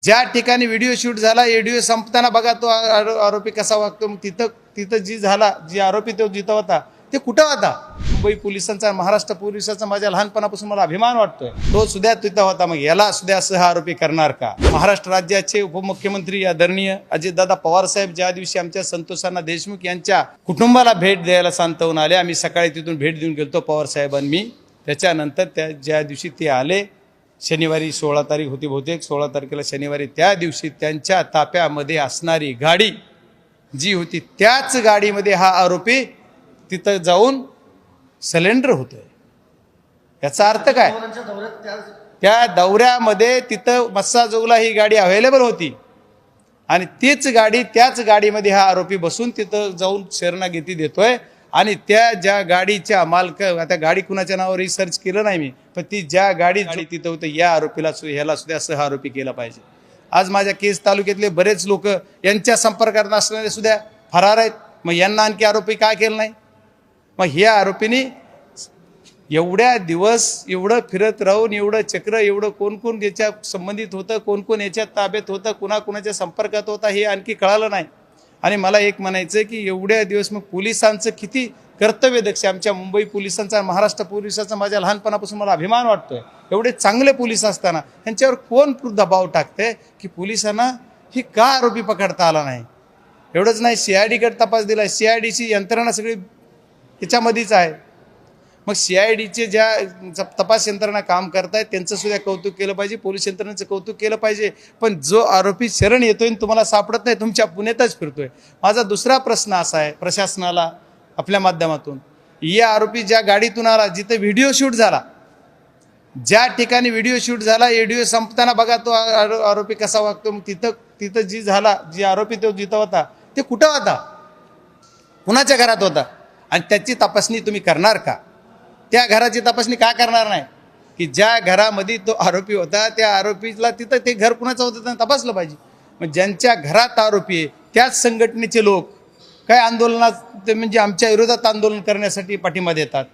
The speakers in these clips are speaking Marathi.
ज्या ठिकाणी व्हिडिओ शूट झाला, व्हिडिओ संपताना बघा तो आरोपी कसा वागतो. मग तिथं जी आरोपी तो जिथं होता ते कुठं होता? मुंबई पोलिसांचा, महाराष्ट्र पोलिसांचा माझ्या लहानपणापासून मला अभिमान वाटतोय. तो सुद्धा तिथं होता. मग याला सुद्धा सह आरोपी करणार का? महाराष्ट्र राज्याचे उपमुख्यमंत्री आदरणीय अजितदादा पवार साहेब ज्या दिवशी आमच्या संतोषांना देशमुख यांच्या कुटुंबाला भेट द्यायला सांत्वन आले, आम्ही सकाळी तिथून भेट देऊन गेलतो पवार साहेबांनी मी. त्याच्यानंतर ज्या दिवशी ते आले, शनिवारी 16 तारीख होती बहुतेक, 16 तारखेला शनिवारी, त्या दिवशी त्यांच्या ताफ्यामध्ये असणारी गाडी जी होती त्याच गाडीमध्ये हा आरोपी तिथं जाऊन सिलेंडर होतोय. याचा अर्थ काय? त्या दौऱ्यामध्ये तिथं मस्साजोगला ही गाडी अवेलेबल होती आणि तीच गाडी, त्याच गाडीमध्ये हा आरोपी बसून तिथं जाऊन शरणागती देतोय. आणि त्या ज्या गाडीच्या मालक, आता गाडी कुणाच्या नावावर रिसर्च केलं नाही मी, पण ती ज्या गाडी तिथं होतं या आरोपीला ह्याला सुद्धा सह आरोपी केला पाहिजे. आज माझ्या केस तालुक्यातले बरेच लोक यांच्या संपर्कात नसणारे सुद्धा फरार आहेत. मग यांना आणखी आरोपी काय केलं नाही? मग ह्या आरोपीने एवढ्या दिवस एवढं फिरत राहून, एवढं चक्र, एवढं कोण कोण याच्या संबंधित होतं, कोण कोण याच्या ताब्यात होतं, कुणाकुणाच्या संपर्कात होता हे आणखी कळालं नाही. आणि मला एक म्हणायचं की एवढ्या दिवस मग पोलिसांचं किती कर्तव्य दक्ष, आमच्या मुंबई पोलिसांचा, महाराष्ट्र पोलिसांचा माझ्या लहानपणापासून मला अभिमान वाटतोय. एवढे चांगले पोलीस असताना त्यांच्यावर कोण दबाव टाकते की पोलिसांना ही का आरोपी पकडता आला नाही? एवढंच नाही, CIDकडे तपास दिला. CIDची यंत्रणा सगळी त्याच्यामध्येच आहे. मग CIDचे ज्या तपास यंत्रणा काम करतायत त्यांचं सुद्धा कौतुक केलं पाहिजे, पोलीस यंत्रणेचं कौतुक केलं पाहिजे. पण जो आरोपी शरण येतोय तुम्हाला सापडत नाही, तुमच्या पुण्यातच फिरतोय. माझा दुसरा प्रश्न असा आहे प्रशासनाला आपल्या माध्यमातून, या आरोपी ज्या गाडीतून आला, जिथे व्हिडिओ शूट झाला, ज्या ठिकाणी व्हिडिओ शूट झाला, व्हिडिओ संपताना बघा तो आरोपी कसा वागतो. मग तिथं जी आरोपी तो जिथं होता ते कुठं होता? कुणाच्या घरात होता? आणि त्याची तपासणी तुम्ही करणार का? त्या घराची तपासणी का करणार नाही? की ज्या घरामध्ये तो आरोपी होता त्या आरोपीला तिथं ते घर कुणाचं होतं त्यांना तपासलं पाहिजे. मग ज्यांच्या घरात आरोपी आहे त्याच संघटनेचे लोक काय आंदोलनात, म्हणजे आमच्या विरोधात आंदोलन करण्यासाठी पाठिंबा देतात.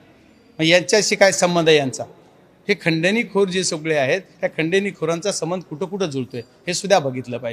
मग यांच्याशी काय संबंध आहे यांचा? हे खंडणीखोर जे सगळे आहेत त्या खंडणीखोरांचा संबंध कुठं जुळतोय हे सुद्धा बघितलं पाहिजे.